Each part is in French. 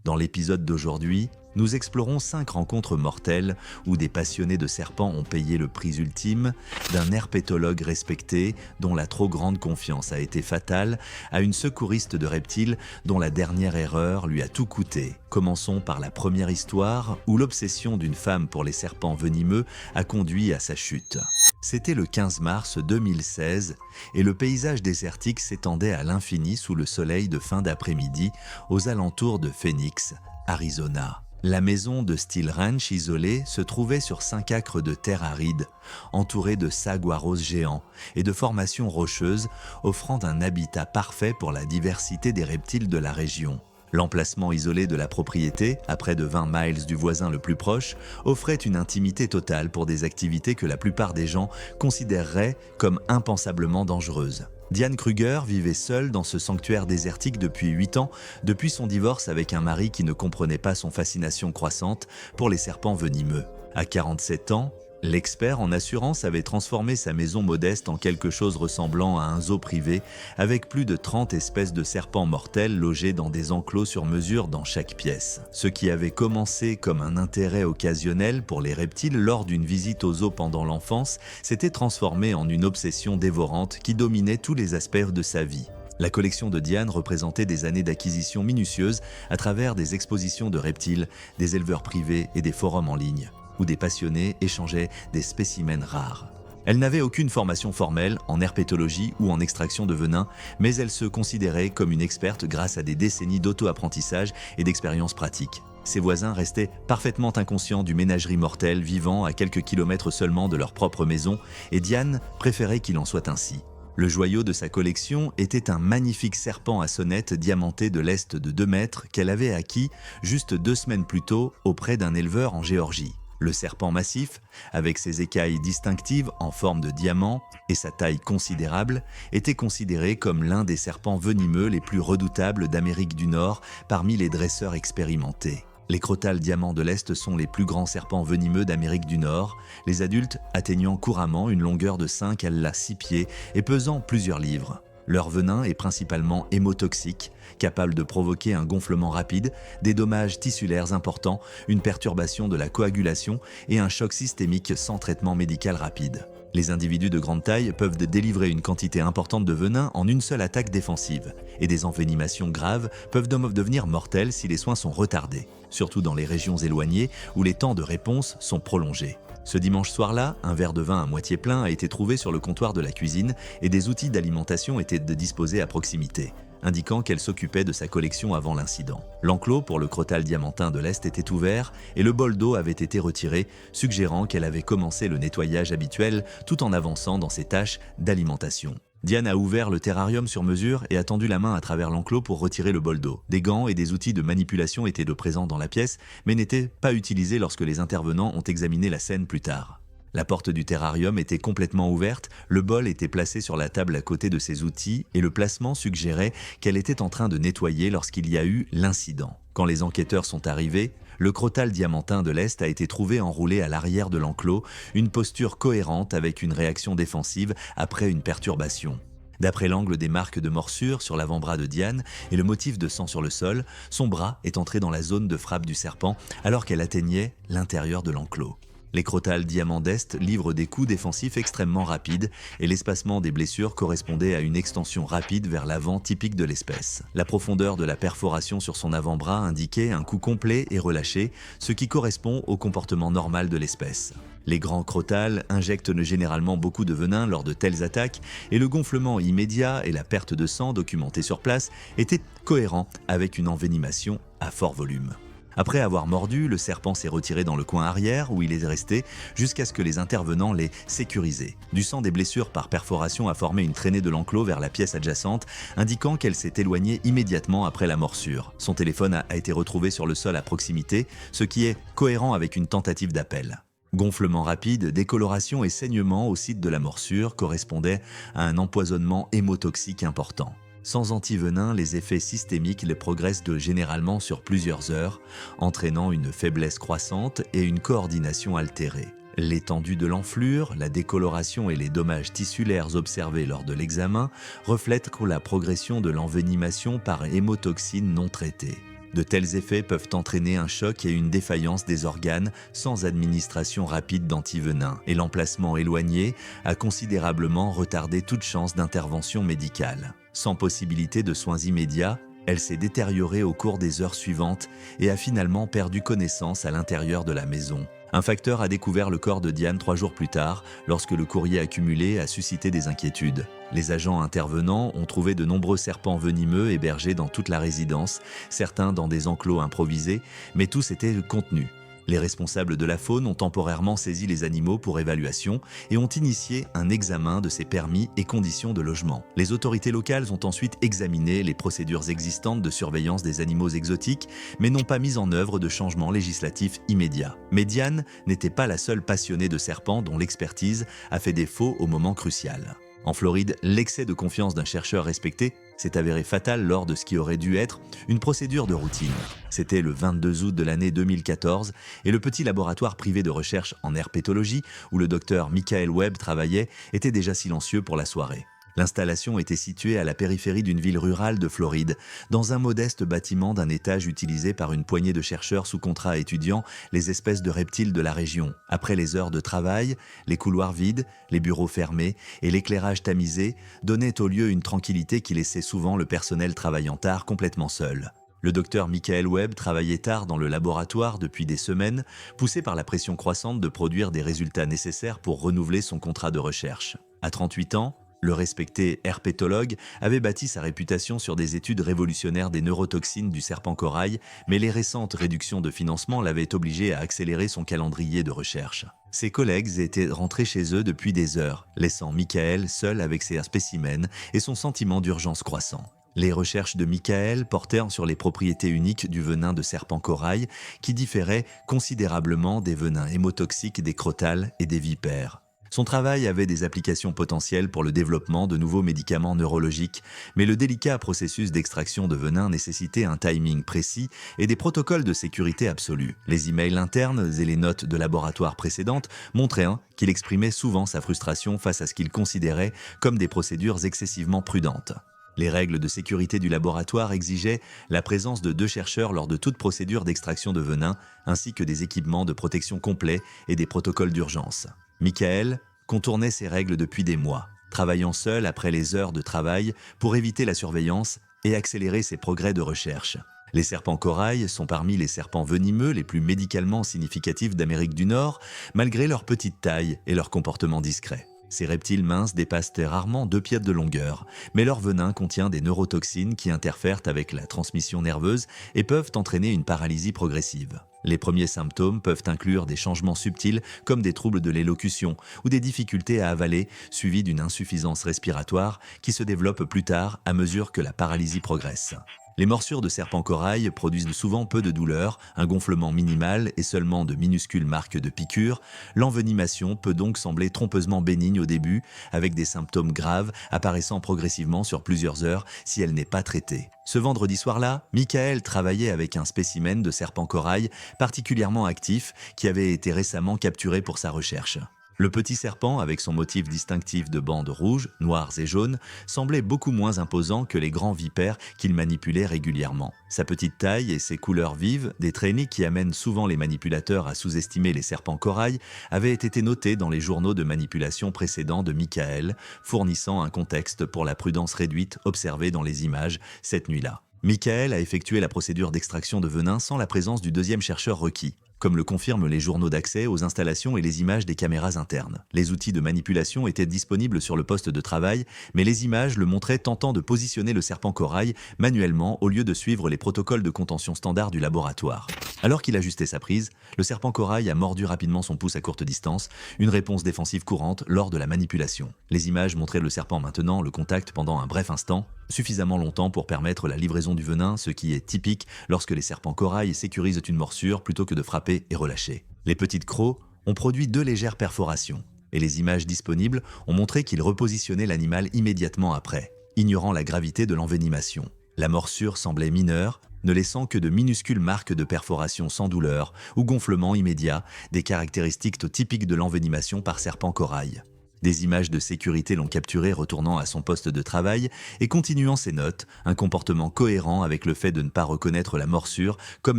Dans l'épisode d'aujourd'hui, nous explorons 5 rencontres mortelles où des passionnés de serpents ont payé le prix ultime, d'un herpétologue respecté dont la trop grande confiance a été fatale, à une secouriste de reptiles dont la dernière erreur lui a tout coûté. Commençons par la première histoire où l'obsession d'une femme pour les serpents venimeux a conduit à sa chute. C'était le 15 mars 2016 et le paysage désertique s'étendait à l'infini sous le soleil de fin d'après-midi aux alentours de Phoenix, Arizona. La maison de style ranch isolée se trouvait sur 5 acres de terre aride, entourée de saguaros géants et de formations rocheuses, offrant un habitat parfait pour la diversité des reptiles de la région. L'emplacement isolé de la propriété, à près de 20 miles du voisin le plus proche, offrait une intimité totale pour des activités que la plupart des gens considéreraient comme impensablement dangereuses. Diane Kruger vivait seule dans ce sanctuaire désertique depuis 8 ans, depuis son divorce avec un mari qui ne comprenait pas son fascination croissante pour les serpents venimeux. À 47 ans, l'expert en assurance avait transformé sa maison modeste en quelque chose ressemblant à un zoo privé, avec plus de 30 espèces de serpents mortels logés dans des enclos sur mesure dans chaque pièce. Ce qui avait commencé comme un intérêt occasionnel pour les reptiles lors d'une visite au zoo pendant l'enfance s'était transformé en une obsession dévorante qui dominait tous les aspects de sa vie. La collection de Diane représentait des années d'acquisition minutieuse à travers des expositions de reptiles, des éleveurs privés et des forums en ligne, où des passionnés échangeaient des spécimens rares. Elle n'avait aucune formation formelle en herpétologie ou en extraction de venin, mais elle se considérait comme une experte grâce à des décennies d'auto-apprentissage et d'expériences pratiques. Ses voisins restaient parfaitement inconscients du ménagerie mortelle vivant à quelques kilomètres seulement de leur propre maison, et Diane préférait qu'il en soit ainsi. Le joyau de sa collection était un magnifique serpent à sonnette diamanté de l'est de 2 mètres qu'elle avait acquis juste 2 semaines plus tôt auprès d'un éleveur en Géorgie. Le serpent massif, avec ses écailles distinctives en forme de diamant et sa taille considérable, était considéré comme l'un des serpents venimeux les plus redoutables d'Amérique du Nord parmi les dresseurs expérimentés. Les crotales diamants de l'Est sont les plus grands serpents venimeux d'Amérique du Nord, les adultes atteignant couramment une longueur de 5 à 6 pieds et pesant plusieurs livres. Leur venin est principalement hémotoxique, capable de provoquer un gonflement rapide, des dommages tissulaires importants, une perturbation de la coagulation et un choc systémique sans traitement médical rapide. Les individus de grande taille peuvent délivrer une quantité importante de venin en une seule attaque défensive, et des envenimations graves peuvent devenir mortelles si les soins sont retardés, surtout dans les régions éloignées où les temps de réponse sont prolongés. Ce dimanche soir-là, un verre de vin à moitié plein a été trouvé sur le comptoir de la cuisine et des outils d'alimentation étaient disposés à proximité, indiquant qu'elle s'occupait de sa collection avant l'incident. L'enclos pour le crotal diamantin de l'Est était ouvert et le bol d'eau avait été retiré, suggérant qu'elle avait commencé le nettoyage habituel tout en avançant dans ses tâches d'alimentation. Diane a ouvert le terrarium sur mesure et a tendu la main à travers l'enclos pour retirer le bol d'eau. Des gants et des outils de manipulation étaient de présents dans la pièce, mais n'étaient pas utilisés lorsque les intervenants ont examiné la scène plus tard. La porte du terrarium était complètement ouverte, le bol était placé sur la table à côté de ses outils et le placement suggérait qu'elle était en train de nettoyer lorsqu'il y a eu l'incident. Quand les enquêteurs sont arrivés, le crotal diamantin de l'Est a été trouvé enroulé à l'arrière de l'enclos, une posture cohérente avec une réaction défensive après une perturbation. D'après l'angle des marques de morsure sur l'avant-bras de Diane et le motif de sang sur le sol, son bras est entré dans la zone de frappe du serpent alors qu'elle atteignait l'intérieur de l'enclos. Les crotales diamants d'Est livrent des coups défensifs extrêmement rapides et l'espacement des blessures correspondait à une extension rapide vers l'avant typique de l'espèce. La profondeur de la perforation sur son avant-bras indiquait un coup complet et relâché, ce qui correspond au comportement normal de l'espèce. Les grands crotales injectent généralement beaucoup de venin lors de telles attaques et le gonflement immédiat et la perte de sang documentée sur place étaient cohérents avec une envenimation à fort volume. Après avoir mordu, le serpent s'est retiré dans le coin arrière où il est resté jusqu'à ce que les intervenants l'aient sécurisé. Du sang des blessures par perforation a formé une traînée de l'enclos vers la pièce adjacente, indiquant qu'elle s'est éloignée immédiatement après la morsure. Son téléphone a été retrouvé sur le sol à proximité, ce qui est cohérent avec une tentative d'appel. Gonflement rapide, décoloration et saignement au site de la morsure correspondaient à un empoisonnement hémotoxique important. Sans antivenin, les effets systémiques les progressent généralement sur plusieurs heures, entraînant une faiblesse croissante et une coordination altérée. L'étendue de l'enflure, la décoloration et les dommages tissulaires observés lors de l'examen reflètent la progression de l'envenimation par hémotoxine non traitée. De tels effets peuvent entraîner un choc et une défaillance des organes sans administration rapide d'antivenin, et l'emplacement éloigné a considérablement retardé toute chance d'intervention médicale. Sans possibilité de soins immédiats, elle s'est détériorée au cours des heures suivantes et a finalement perdu connaissance à l'intérieur de la maison. Un facteur a découvert le corps de Diane 3 jours plus tard, lorsque le courrier accumulé a suscité des inquiétudes. Les agents intervenants ont trouvé de nombreux serpents venimeux hébergés dans toute la résidence, certains dans des enclos improvisés, mais tous étaient contenus. Les responsables de la faune ont temporairement saisi les animaux pour évaluation et ont initié un examen de ces permis et conditions de logement. Les autorités locales ont ensuite examiné les procédures existantes de surveillance des animaux exotiques, mais n'ont pas mis en œuvre de changements législatifs immédiats. Mais Diane n'était pas la seule passionnée de serpents dont l'expertise a fait défaut au moment crucial. En Floride, l'excès de confiance d'un chercheur respecté s'est avéré fatal lors de ce qui aurait dû être une procédure de routine. C'était le 22 août de l'année 2014 et le petit laboratoire privé de recherche en herpétologie où le docteur Michael Webb travaillait était déjà silencieux pour la soirée. L'installation était située à la périphérie d'une ville rurale de Floride, dans un modeste bâtiment d'un étage utilisé par une poignée de chercheurs sous contrat étudiant les espèces de reptiles de la région. Après les heures de travail, les couloirs vides, les bureaux fermés et l'éclairage tamisé donnaient au lieu une tranquillité qui laissait souvent le personnel travaillant tard complètement seul. Le docteur Michael Webb travaillait tard dans le laboratoire depuis des semaines, poussé par la pression croissante de produire des résultats nécessaires pour renouveler son contrat de recherche. À 38 ans, le respecté herpétologue avait bâti sa réputation sur des études révolutionnaires des neurotoxines du serpent corail, mais les récentes réductions de financement l'avaient obligé à accélérer son calendrier de recherche. Ses collègues étaient rentrés chez eux depuis des heures, laissant Michael seul avec ses spécimens et son sentiment d'urgence croissant. Les recherches de Michael portèrent sur les propriétés uniques du venin de serpent corail qui différaient considérablement des venins hémotoxiques des crotales et des vipères. Son travail avait des applications potentielles pour le développement de nouveaux médicaments neurologiques, mais le délicat processus d'extraction de venin nécessitait un timing précis et des protocoles de sécurité absolus. Les emails internes et les notes de laboratoire précédentes montraient qu'il exprimait souvent sa frustration face à ce qu'il considérait comme des procédures excessivement prudentes. Les règles de sécurité du laboratoire exigeaient la présence de 2 chercheurs lors de toute procédure d'extraction de venin, ainsi que des équipements de protection complets et des protocoles d'urgence. Michael contournait ces règles depuis des mois, travaillant seul après les heures de travail pour éviter la surveillance et accélérer ses progrès de recherche. Les serpents corail sont parmi les serpents venimeux les plus médicalement significatifs d'Amérique du Nord, malgré leur petite taille et leur comportement discret. Ces reptiles minces dépassent rarement 2 pieds de longueur, mais leur venin contient des neurotoxines qui interfèrent avec la transmission nerveuse et peuvent entraîner une paralysie progressive. Les premiers symptômes peuvent inclure des changements subtils comme des troubles de l'élocution ou des difficultés à avaler suivis d'une insuffisance respiratoire qui se développe plus tard à mesure que la paralysie progresse. Les morsures de serpents corail produisent souvent peu de douleur, un gonflement minimal et seulement de minuscules marques de piqûres. L'envenimation peut donc sembler trompeusement bénigne au début, avec des symptômes graves apparaissant progressivement sur plusieurs heures si elle n'est pas traitée. Ce vendredi soir-là, Michael travaillait avec un spécimen de serpent corail particulièrement actif qui avait été récemment capturé pour sa recherche. Le petit serpent, avec son motif distinctif de bandes rouges, noires et jaunes, semblait beaucoup moins imposant que les grands vipères qu'il manipulait régulièrement. Sa petite taille et ses couleurs vives, des traînées qui amènent souvent les manipulateurs à sous-estimer les serpents corail, avaient été notés dans les journaux de manipulation précédents de Michael, fournissant un contexte pour la prudence réduite observée dans les images cette nuit-là. Michael a effectué la procédure d'extraction de venin sans la présence du 2e chercheur requis, comme le confirment les journaux d'accès aux installations et les images des caméras internes. Les outils de manipulation étaient disponibles sur le poste de travail, mais les images le montraient tentant de positionner le serpent corail manuellement au lieu de suivre les protocoles de contention standards du laboratoire. Alors qu'il ajustait sa prise, le serpent corail a mordu rapidement son pouce à courte distance, une réponse défensive courante lors de la manipulation. Les images montraient le serpent maintenant le contact pendant un bref instant, suffisamment longtemps pour permettre la livraison du venin, ce qui est typique lorsque les serpents corail sécurisent une morsure plutôt que de frapper et relâcher. Les petites crocs ont produit 2 légères perforations, et les images disponibles ont montré qu'ils repositionnaient l'animal immédiatement après, ignorant la gravité de l'envenimation. La morsure semblait mineure, ne laissant que de minuscules marques de perforation sans douleur ou gonflement immédiat, des caractéristiques typiques de l'envenimation par serpent corail. Des images de sécurité l'ont capturé retournant à son poste de travail et continuant ses notes, un comportement cohérent avec le fait de ne pas reconnaître la morsure comme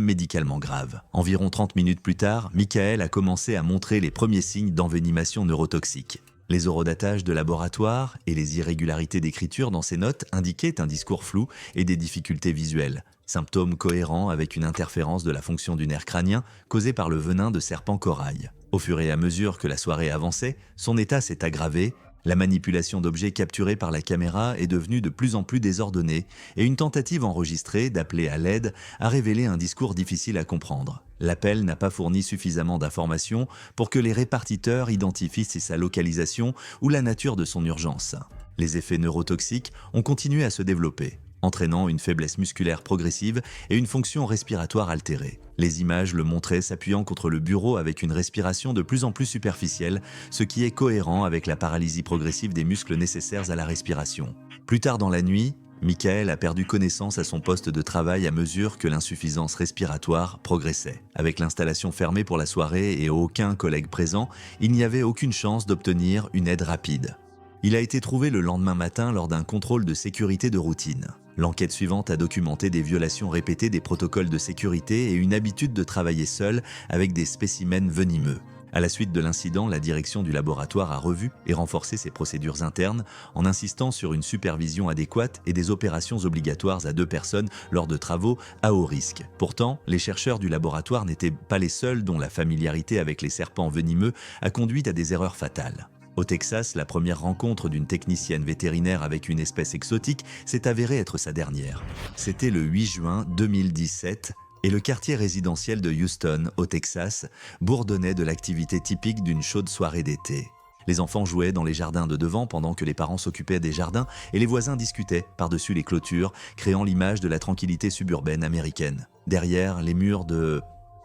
médicalement grave. Environ 30 minutes plus tard, Michael a commencé à montrer les premiers signes d'envenimation neurotoxique. Les horodatages de laboratoire et les irrégularités d'écriture dans ses notes indiquaient un discours flou et des difficultés visuelles, symptômes cohérents avec une interférence de la fonction du nerf crânien causée par le venin de serpent corail. Au fur et à mesure que la soirée avançait, son état s'est aggravé, la manipulation d'objets capturés par la caméra est devenue de plus en plus désordonnée et une tentative enregistrée d'appeler à l'aide a révélé un discours difficile à comprendre. L'appel n'a pas fourni suffisamment d'informations pour que les répartiteurs identifient sa localisation ou la nature de son urgence. Les effets neurotoxiques ont continué à se développer, entraînant une faiblesse musculaire progressive et une fonction respiratoire altérée. Les images le montraient s'appuyant contre le bureau avec une respiration de plus en plus superficielle, ce qui est cohérent avec la paralysie progressive des muscles nécessaires à la respiration. Plus tard dans la nuit, Michael a perdu connaissance à son poste de travail à mesure que l'insuffisance respiratoire progressait. Avec l'installation fermée pour la soirée et aucun collègue présent, il n'y avait aucune chance d'obtenir une aide rapide. Il a été trouvé le lendemain matin lors d'un contrôle de sécurité de routine. L'enquête suivante a documenté des violations répétées des protocoles de sécurité et une habitude de travailler seul avec des spécimens venimeux. À la suite de l'incident, la direction du laboratoire a revu et renforcé ses procédures internes en insistant sur une supervision adéquate et des opérations obligatoires à 2 personnes lors de travaux à haut risque. Pourtant, les chercheurs du laboratoire n'étaient pas les seuls dont la familiarité avec les serpents venimeux a conduit à des erreurs fatales. Au Texas, la première rencontre d'une technicienne vétérinaire avec une espèce exotique s'est avérée être sa dernière. C'était le 8 juin 2017 et le quartier résidentiel de Houston, au Texas, bourdonnait de l'activité typique d'une chaude soirée d'été. Les enfants jouaient dans les jardins de devant pendant que les parents s'occupaient des jardins et les voisins discutaient par-dessus les clôtures, créant l'image de la tranquillité suburbaine américaine. Derrière les murs de...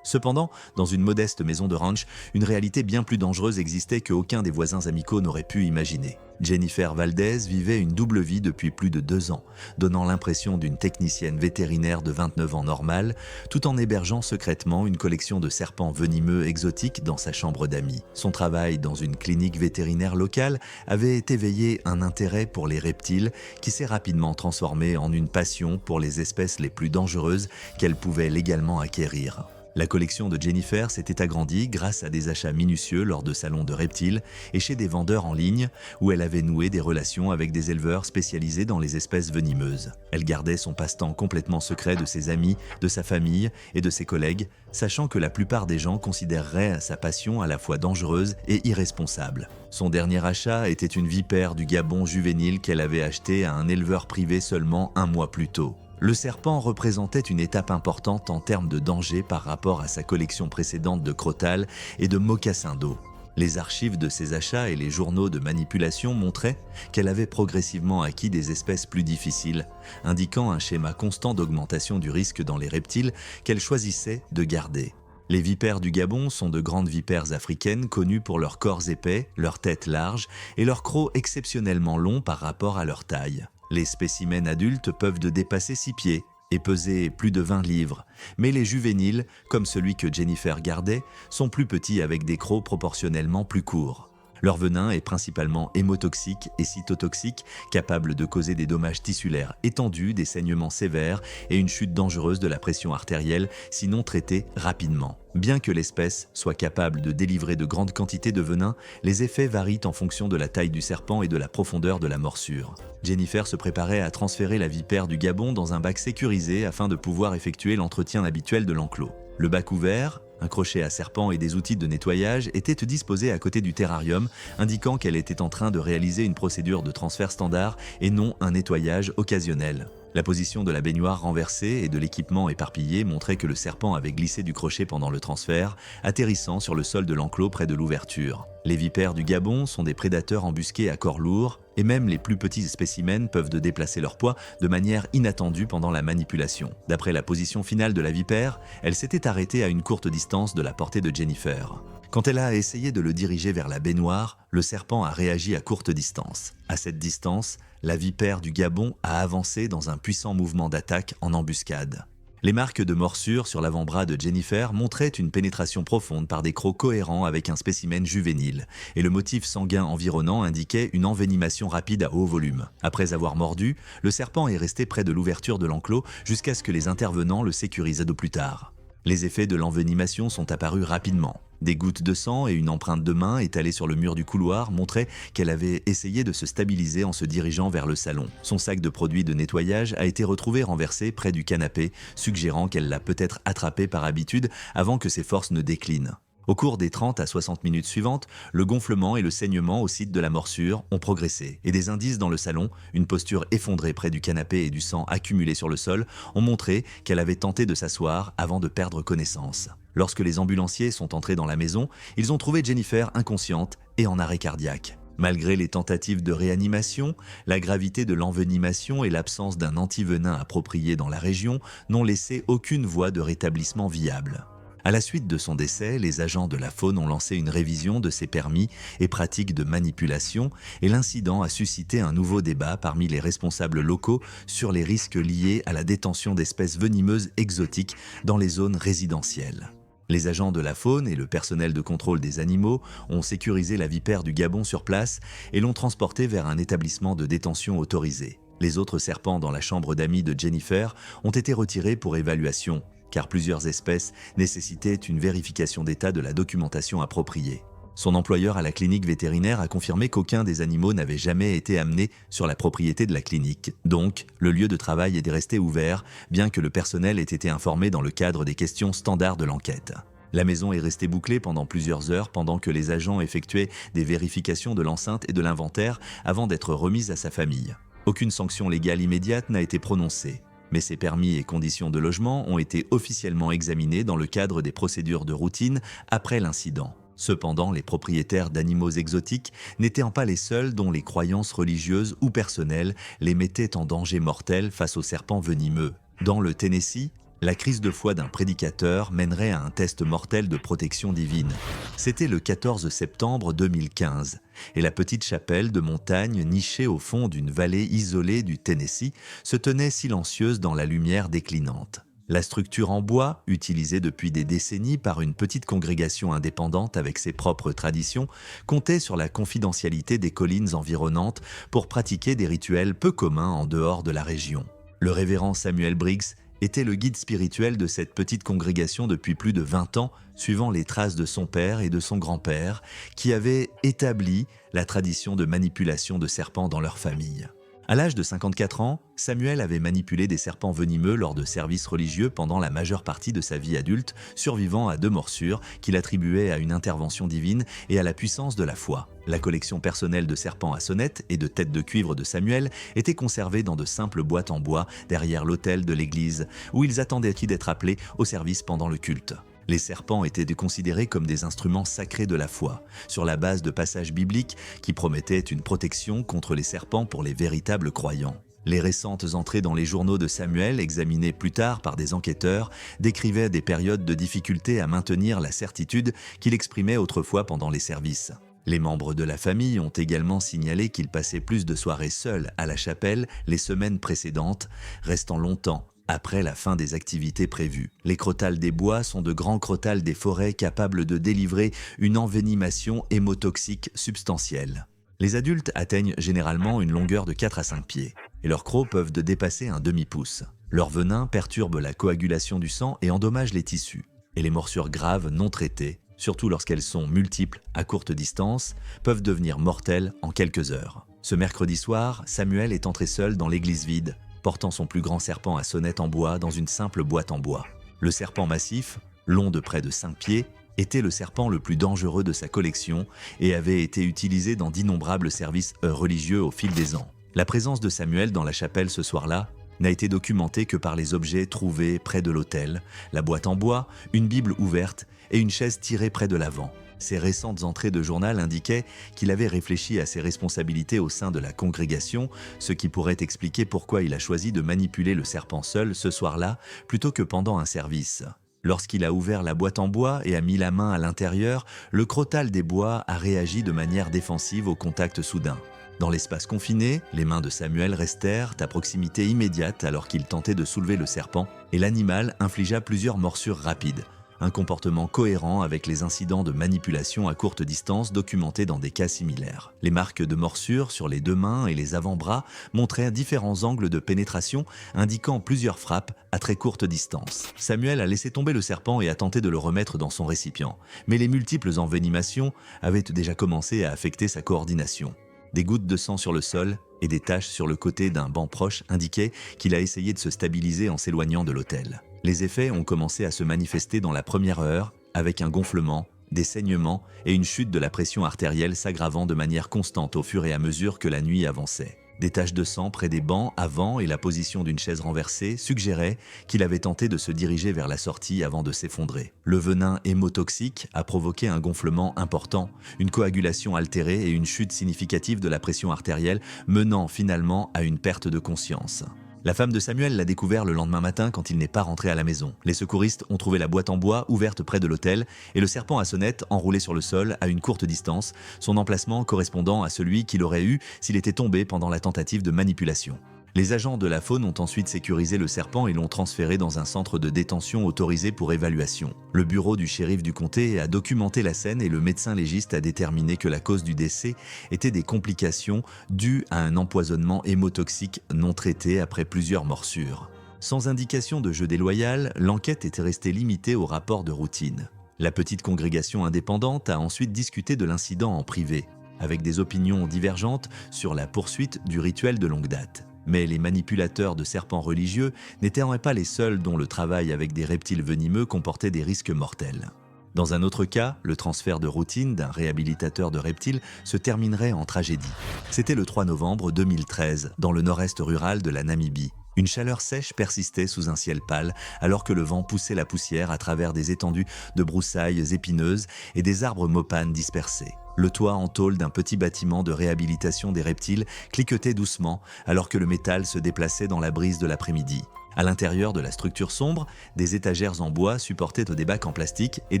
Cependant, dans une modeste maison de ranch, une réalité bien plus dangereuse existait qu'aucun des voisins amicaux n'aurait pu imaginer. Jennifer Valdez vivait une double vie depuis plus de 2 ans, donnant l'impression d'une technicienne vétérinaire de 29 ans normale, tout en hébergeant secrètement une collection de serpents venimeux exotiques dans sa chambre d'amis. Son travail dans une clinique vétérinaire locale avait éveillé un intérêt pour les reptiles qui s'est rapidement transformé en une passion pour les espèces les plus dangereuses qu'elle pouvait légalement acquérir. La collection de Jennifer s'était agrandie grâce à des achats minutieux lors de salons de reptiles et chez des vendeurs en ligne où elle avait noué des relations avec des éleveurs spécialisés dans les espèces venimeuses. Elle gardait son passe-temps complètement secret de ses amis, de sa famille et de ses collègues, sachant que la plupart des gens considéreraient sa passion à la fois dangereuse et irresponsable. Son dernier achat était une vipère du Gabon juvénile qu'elle avait achetée à un éleveur privé seulement 1 mois plus tôt. Le serpent représentait une étape importante en termes de danger par rapport à sa collection précédente de crotales et de mocassins d'eau. Les archives de ses achats et les journaux de manipulation montraient qu'elle avait progressivement acquis des espèces plus difficiles, indiquant un schéma constant d'augmentation du risque dans les reptiles qu'elle choisissait de garder. Les vipères du Gabon sont de grandes vipères africaines connues pour leurs corps épais, leurs têtes larges et leurs crocs exceptionnellement longs par rapport à leur taille. Les spécimens adultes peuvent dépasser 6 pieds et peser plus de 20 livres, mais les juvéniles, comme celui que Jennifer gardait, sont plus petits avec des crocs proportionnellement plus courts. Leur venin est principalement hémotoxique et cytotoxique, capable de causer des dommages tissulaires étendus, des saignements sévères et une chute dangereuse de la pression artérielle, sinon traitée rapidement. Bien que l'espèce soit capable de délivrer de grandes quantités de venin, les effets varient en fonction de la taille du serpent et de la profondeur de la morsure. Jennifer se préparait à transférer la vipère du Gabon dans un bac sécurisé afin de pouvoir effectuer l'entretien habituel de l'enclos. Le bac ouvert, un crochet à serpent et des outils de nettoyage étaient disposés à côté du terrarium, indiquant qu'elle était en train de réaliser une procédure de transfert standard et non un nettoyage occasionnel. La position de la baignoire renversée et de l'équipement éparpillé montrait que le serpent avait glissé du crochet pendant le transfert, atterrissant sur le sol de l'enclos près de l'ouverture. Les vipères du Gabon sont des prédateurs embusqués à corps lourd, et même les plus petits spécimens peuvent déplacer leur poids de manière inattendue pendant la manipulation. D'après la position finale de la vipère, elle s'était arrêtée à une courte distance de la portée de Jennifer. Quand elle a essayé de le diriger vers la baignoire, le serpent a réagi à courte distance. À cette distance, la vipère du Gabon a avancé dans un puissant mouvement d'attaque en embuscade. Les marques de morsure sur l'avant-bras de Jennifer montraient une pénétration profonde par des crocs cohérents avec un spécimen juvénile, et le motif sanguin environnant indiquait une envenimation rapide à haut volume. Après avoir mordu, le serpent est resté près de l'ouverture de l'enclos jusqu'à ce que les intervenants le sécurisent au plus tard. Les effets de l'envenimation sont apparus rapidement. Des gouttes de sang et une empreinte de main étalée sur le mur du couloir montraient qu'elle avait essayé de se stabiliser en se dirigeant vers le salon. Son sac de produits de nettoyage a été retrouvé renversé près du canapé, suggérant qu'elle l'a peut-être attrapé par habitude avant que ses forces ne déclinent. Au cours des 30 à 60 minutes suivantes, le gonflement et le saignement au site de la morsure ont progressé et des indices dans le salon, une posture effondrée près du canapé et du sang accumulé sur le sol, ont montré qu'elle avait tenté de s'asseoir avant de perdre connaissance. Lorsque les ambulanciers sont entrés dans la maison, ils ont trouvé Jennifer inconsciente et en arrêt cardiaque. Malgré les tentatives de réanimation, la gravité de l'envenimation et l'absence d'un antivenin approprié dans la région n'ont laissé aucune voie de rétablissement viable. À la suite de son décès, les agents de la faune ont lancé une révision de ses permis et pratiques de manipulation et l'incident a suscité un nouveau débat parmi les responsables locaux sur les risques liés à la détention d'espèces venimeuses exotiques dans les zones résidentielles. Les agents de la faune et le personnel de contrôle des animaux ont sécurisé la vipère du Gabon sur place et l'ont transportée vers un établissement de détention autorisé. Les autres serpents dans la chambre d'amis de Jennifer ont été retirés pour évaluation, car plusieurs espèces nécessitaient une vérification d'état de la documentation appropriée. Son employeur à la clinique vétérinaire a confirmé qu'aucun des animaux n'avait jamais été amené sur la propriété de la clinique. Donc, le lieu de travail est resté ouvert, bien que le personnel ait été informé dans le cadre des questions standards de l'enquête. La maison est restée bouclée pendant plusieurs heures pendant que les agents effectuaient des vérifications de l'enceinte et de l'inventaire avant d'être remise à sa famille. Aucune sanction légale immédiate n'a été prononcée. Mais ces permis et conditions de logement ont été officiellement examinés dans le cadre des procédures de routine après l'incident. Cependant, les propriétaires d'animaux exotiques n'étaient pas les seuls dont les croyances religieuses ou personnelles les mettaient en danger mortel face aux serpents venimeux. Dans le Tennessee, la crise de foi d'un prédicateur mènerait à un test mortel de protection divine. C'était le 14 septembre 2015, et la petite chapelle de montagne nichée au fond d'une vallée isolée du Tennessee se tenait silencieuse dans la lumière déclinante. La structure en bois, utilisée depuis des décennies par une petite congrégation indépendante avec ses propres traditions, comptait sur la confidentialité des collines environnantes pour pratiquer des rituels peu communs en dehors de la région. Le révérend Samuel Briggs était le guide spirituel de cette petite congrégation depuis plus de 20 ans, suivant les traces de son père et de son grand-père, qui avaient établi la tradition de manipulation de serpents dans leur famille. À l'âge de 54 ans, Samuel avait manipulé des serpents venimeux lors de services religieux pendant la majeure partie de sa vie adulte, survivant à 2 morsures qu'il attribuait à une intervention divine et à la puissance de la foi. La collection personnelle de serpents à sonnettes et de têtes de cuivre de Samuel était conservée dans de simples boîtes en bois derrière l'autel de l'église, où ils attendaient d'être appelés au service pendant le culte. Les serpents étaient considérés comme des instruments sacrés de la foi, sur la base de passages bibliques qui promettaient une protection contre les serpents pour les véritables croyants. Les récentes entrées dans les journaux de Samuel, examinées plus tard par des enquêteurs, décrivaient des périodes de difficulté à maintenir la certitude qu'il exprimait autrefois pendant les services. Les membres de la famille ont également signalé qu'il passait plus de soirées seul à la chapelle les semaines précédentes, restant longtemps après la fin des activités prévues. Les crotales des bois sont de grands crotales des forêts capables de délivrer une envenimation hémotoxique substantielle. Les adultes atteignent généralement une longueur de 4 à 5 pieds, et leurs crocs peuvent dépasser un demi-pouce. Leur venin perturbe la coagulation du sang et endommage les tissus, et les morsures graves non traitées, surtout lorsqu'elles sont multiples à courte distance, peuvent devenir mortelles en quelques heures. Ce mercredi soir, Samuel est entré seul dans l'église vide, portant son plus grand serpent à sonnette en bois dans une simple boîte en bois. Le serpent massif, long de près de 5 pieds, était le serpent le plus dangereux de sa collection et avait été utilisé dans d'innombrables services religieux au fil des ans. La présence de Samuel dans la chapelle ce soir-là n'a été documentée que par les objets trouvés près de l'autel, la boîte en bois, une Bible ouverte et une chaise tirée près de l'avant. Ses récentes entrées de journal indiquaient qu'il avait réfléchi à ses responsabilités au sein de la congrégation, ce qui pourrait expliquer pourquoi il a choisi de manipuler le serpent seul ce soir-là plutôt que pendant un service. Lorsqu'il a ouvert la boîte en bois et a mis la main à l'intérieur, le crotal des bois a réagi de manière défensive au contact soudain. Dans l'espace confiné, les mains de Samuel restèrent à proximité immédiate alors qu'il tentait de soulever le serpent et l'animal infligea plusieurs morsures rapides, un comportement cohérent avec les incidents de manipulation à courte distance documentés dans des cas similaires. Les marques de morsures sur les deux mains et les avant-bras montraient différents angles de pénétration indiquant plusieurs frappes à très courte distance. Samuel a laissé tomber le serpent et a tenté de le remettre dans son récipient, mais les multiples envenimations avaient déjà commencé à affecter sa coordination. Des gouttes de sang sur le sol et des taches sur le côté d'un banc proche indiquaient qu'il a essayé de se stabiliser en s'éloignant de l'autel. Les effets ont commencé à se manifester dans la première heure, avec un gonflement, des saignements et une chute de la pression artérielle s'aggravant de manière constante au fur et à mesure que la nuit avançait. Des taches de sang près des bancs avant et la position d'une chaise renversée suggéraient qu'il avait tenté de se diriger vers la sortie avant de s'effondrer. Le venin hémotoxique a provoqué un gonflement important, une coagulation altérée et une chute significative de la pression artérielle menant finalement à une perte de conscience. La femme de Samuel l'a découvert le lendemain matin quand il n'est pas rentré à la maison. Les secouristes ont trouvé la boîte en bois ouverte près de l'autel et le serpent à sonnette enroulé sur le sol à une courte distance, son emplacement correspondant à celui qu'il aurait eu s'il était tombé pendant la tentative de manipulation. Les agents de la faune ont ensuite sécurisé le serpent et l'ont transféré dans un centre de détention autorisé pour évaluation. Le bureau du shérif du comté a documenté la scène et le médecin légiste a déterminé que la cause du décès était des complications dues à un empoisonnement hémotoxique non traité après plusieurs morsures. Sans indication de jeu déloyal, l'enquête était restée limitée au rapport de routine. La petite congrégation indépendante a ensuite discuté de l'incident en privé, avec des opinions divergentes sur la poursuite du rituel de longue date. Mais les manipulateurs de serpents religieux n'étaient pas les seuls dont le travail avec des reptiles venimeux comportait des risques mortels. Dans un autre cas, le transfert de routine d'un réhabilitateur de reptiles se terminerait en tragédie. C'était le 3 novembre 2013, dans le nord-est rural de la Namibie. Une chaleur sèche persistait sous un ciel pâle alors que le vent poussait la poussière à travers des étendues de broussailles épineuses et des arbres mopanes dispersés. Le toit en tôle d'un petit bâtiment de réhabilitation des reptiles cliquetait doucement alors que le métal se déplaçait dans la brise de l'après-midi. À l'intérieur de la structure sombre, des étagères en bois supportaient des bacs en plastique et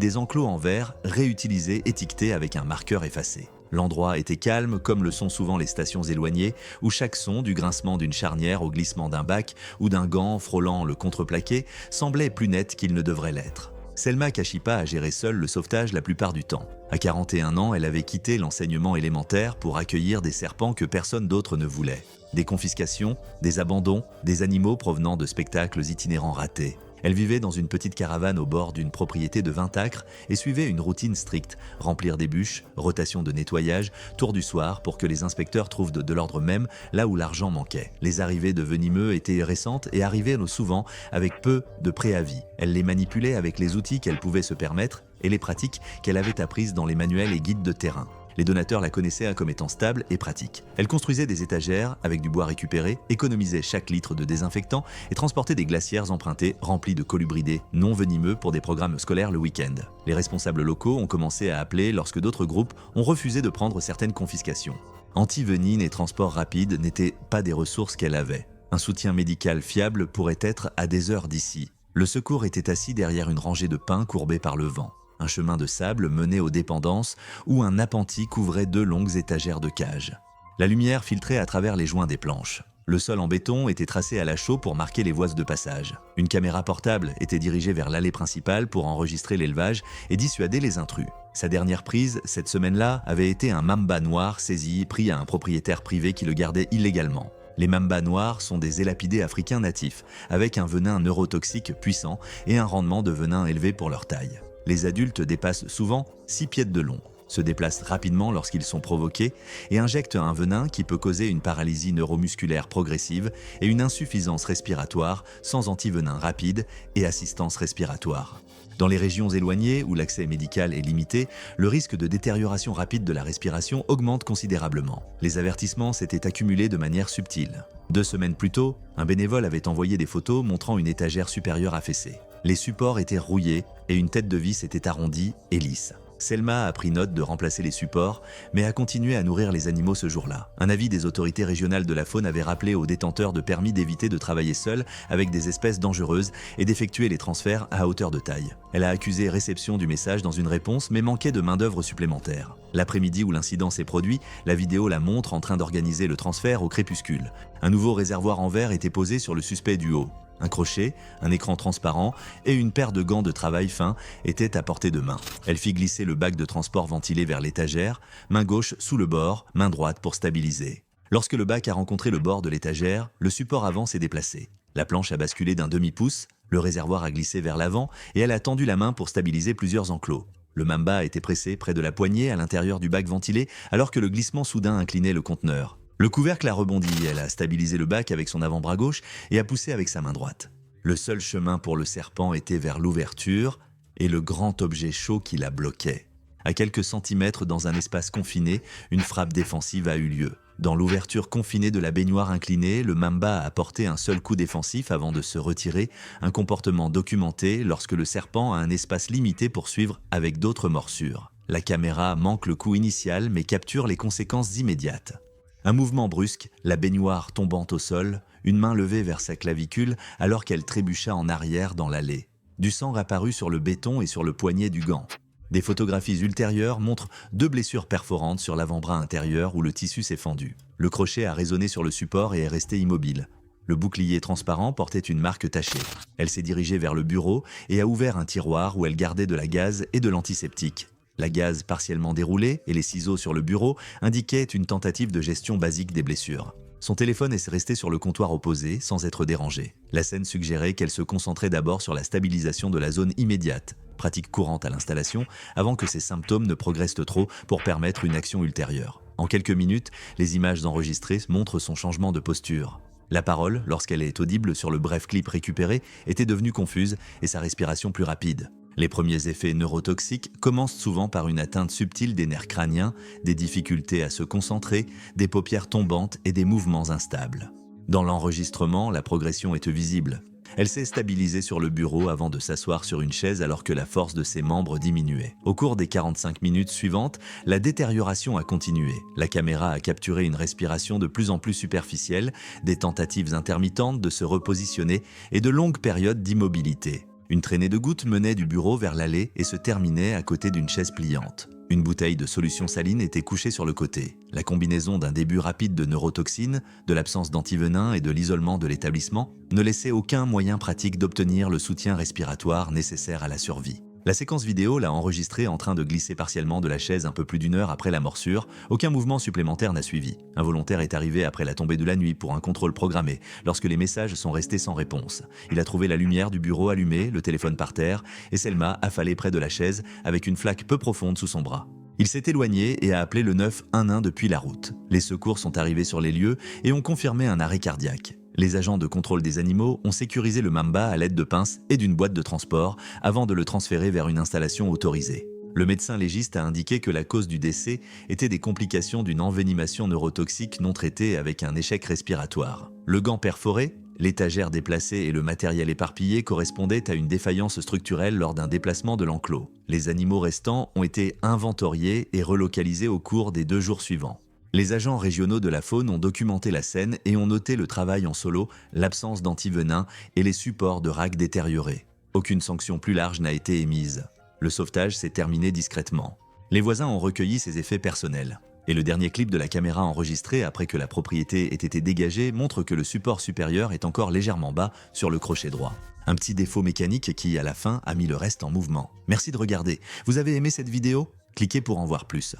des enclos en verre réutilisés étiquetés avec un marqueur effacé. L'endroit était calme comme le sont souvent les stations éloignées où chaque son, du grincement d'une charnière au glissement d'un bac ou d'un gant frôlant le contreplaqué, semblait plus net qu'il ne devrait l'être. Selma Kashipa a géré seule le sauvetage la plupart du temps. À 41 ans, elle avait quitté l'enseignement élémentaire pour accueillir des serpents que personne d'autre ne voulait. Des confiscations, des abandons, des animaux provenant de spectacles itinérants ratés. Elle vivait dans une petite caravane au bord d'une propriété de 20 acres et suivait une routine stricte, remplir des bûches, rotation de nettoyage, tour du soir pour que les inspecteurs trouvent de l'ordre même là où l'argent manquait. Les arrivées de venimeux étaient récentes et arrivaient souvent avec peu de préavis. Elle les manipulait avec les outils qu'elle pouvait se permettre et les pratiques qu'elle avait apprises dans les manuels et guides de terrain. Les donateurs la connaissaient comme étant stable et pratique. Elle construisait des étagères avec du bois récupéré, économisait chaque litre de désinfectant et transportait des glacières empruntées remplies de colubridés non venimeux pour des programmes scolaires le week-end. Les responsables locaux ont commencé à appeler lorsque d'autres groupes ont refusé de prendre certaines confiscations. Antivenine et transport rapide n'étaient pas des ressources qu'elle avait. Un soutien médical fiable pourrait être à des heures d'ici. Le secours était assis derrière une rangée de pins courbés par le vent. Un chemin de sable menait aux dépendances où un appentis couvrait 2 longues étagères de cage. La lumière filtrait à travers les joints des planches. Le sol en béton était tracé à la chaux pour marquer les voies de passage. Une caméra portable était dirigée vers l'allée principale pour enregistrer l'élevage et dissuader les intrus. Sa dernière prise, cette semaine-là, avait été un mamba noir saisi, pris à un propriétaire privé qui le gardait illégalement. Les mambas noirs sont des élapidés africains natifs, avec un venin neurotoxique puissant et un rendement de venin élevé pour leur taille. Les adultes dépassent souvent 6 pieds de long, se déplacent rapidement lorsqu'ils sont provoqués et injectent un venin qui peut causer une paralysie neuromusculaire progressive et une insuffisance respiratoire sans antivenin rapide et assistance respiratoire. Dans les régions éloignées où l'accès médical est limité, le risque de détérioration rapide de la respiration augmente considérablement. Les avertissements s'étaient accumulés de manière subtile. 2 semaines plus tôt, un bénévole avait envoyé des photos montrant une étagère supérieure affaissée. Les supports étaient rouillés et une tête de vis était arrondie et lisse. Selma a pris note de remplacer les supports, mais a continué à nourrir les animaux ce jour-là. Un avis des autorités régionales de la faune avait rappelé aux détenteurs de permis d'éviter de travailler seuls avec des espèces dangereuses et d'effectuer les transferts à hauteur de taille. Elle a accusé réception du message dans une réponse, mais manquait de main-d'œuvre supplémentaire. L'après-midi où l'incident s'est produit, la vidéo la montre en train d'organiser le transfert au crépuscule. Un nouveau réservoir en verre était posé sur le suspect du haut. Un crochet, un écran transparent et une paire de gants de travail fins étaient à portée de main. Elle fit glisser le bac de transport ventilé vers l'étagère, main gauche sous le bord, main droite pour stabiliser. Lorsque le bac a rencontré le bord de l'étagère, le support avant s'est déplacé. La planche a basculé d'un demi-pouce, le réservoir a glissé vers l'avant et elle a tendu la main pour stabiliser plusieurs enclos. Le mamba a été pressé près de la poignée à l'intérieur du bac ventilé alors que le glissement soudain inclinait le conteneur. Le couvercle a rebondi, elle a stabilisé le bac avec son avant-bras gauche et a poussé avec sa main droite. Le seul chemin pour le serpent était vers l'ouverture et le grand objet chaud qui la bloquait. À quelques centimètres dans un espace confiné, une frappe défensive a eu lieu. Dans l'ouverture confinée de la baignoire inclinée, le mamba a porté un seul coup défensif avant de se retirer, un comportement documenté lorsque le serpent a un espace limité pour suivre avec d'autres morsures. La caméra manque le coup initial mais capture les conséquences immédiates. Un mouvement brusque, la baignoire tombant au sol, une main levée vers sa clavicule alors qu'elle trébucha en arrière dans l'allée. Du sang apparut sur le béton et sur le poignet du gant. Des photographies ultérieures montrent 2 blessures perforantes sur l'avant-bras intérieur où le tissu s'est fendu. Le crochet a résonné sur le support et est resté immobile. Le bouclier transparent portait une marque tachée. Elle s'est dirigée vers le bureau et a ouvert un tiroir où elle gardait de la gaze et de l'antiseptique. La gaze partiellement déroulée et les ciseaux sur le bureau indiquaient une tentative de gestion basique des blessures. Son téléphone est resté sur le comptoir opposé sans être dérangé. La scène suggérait qu'elle se concentrait d'abord sur la stabilisation de la zone immédiate, pratique courante à l'installation, avant que ses symptômes ne progressent trop pour permettre une action ultérieure. En quelques minutes, les images enregistrées montrent son changement de posture. La parole, lorsqu'elle est audible sur le bref clip récupéré, était devenue confuse et sa respiration plus rapide. Les premiers effets neurotoxiques commencent souvent par une atteinte subtile des nerfs crâniens, des difficultés à se concentrer, des paupières tombantes et des mouvements instables. Dans l'enregistrement, la progression est visible. Elle s'est stabilisée sur le bureau avant de s'asseoir sur une chaise alors que la force de ses membres diminuait. Au cours des 45 minutes suivantes, la détérioration a continué. La caméra a capturé une respiration de plus en plus superficielle, des tentatives intermittentes de se repositionner et de longues périodes d'immobilité. Une traînée de gouttes menait du bureau vers l'allée et se terminait à côté d'une chaise pliante. Une bouteille de solution saline était couchée sur le côté. La combinaison d'un début rapide de neurotoxines, de l'absence d'antivenin et de l'isolement de l'établissement ne laissait aucun moyen pratique d'obtenir le soutien respiratoire nécessaire à la survie. La séquence vidéo l'a enregistré en train de glisser partiellement de la chaise un peu plus d'1 heure après la morsure. Aucun mouvement supplémentaire n'a suivi. Un volontaire est arrivé après la tombée de la nuit pour un contrôle programmé, lorsque les messages sont restés sans réponse. Il a trouvé la lumière du bureau allumée, le téléphone par terre, et Selma affalée près de la chaise avec une flaque peu profonde sous son bras. Il s'est éloigné et a appelé le 911 depuis la route. Les secours sont arrivés sur les lieux et ont confirmé un arrêt cardiaque. Les agents de contrôle des animaux ont sécurisé le mamba à l'aide de pinces et d'une boîte de transport avant de le transférer vers une installation autorisée. Le médecin légiste a indiqué que la cause du décès était des complications d'une envenimation neurotoxique non traitée avec un échec respiratoire. Le gant perforé, l'étagère déplacée et le matériel éparpillé correspondaient à une défaillance structurelle lors d'un déplacement de l'enclos. Les animaux restants ont été inventoriés et relocalisés au cours des 2 jours suivants. Les agents régionaux de la faune ont documenté la scène et ont noté le travail en solo, l'absence d'antivenin et les supports de rag détériorés. Aucune sanction plus large n'a été émise. Le sauvetage s'est terminé discrètement. Les voisins ont recueilli ces effets personnels. Et le dernier clip de la caméra enregistré après que la propriété ait été dégagée montre que le support supérieur est encore légèrement bas sur le crochet droit. Un petit défaut mécanique qui, à la fin, a mis le reste en mouvement. Merci de regarder. Vous avez aimé cette vidéo ? Cliquez pour en voir plus.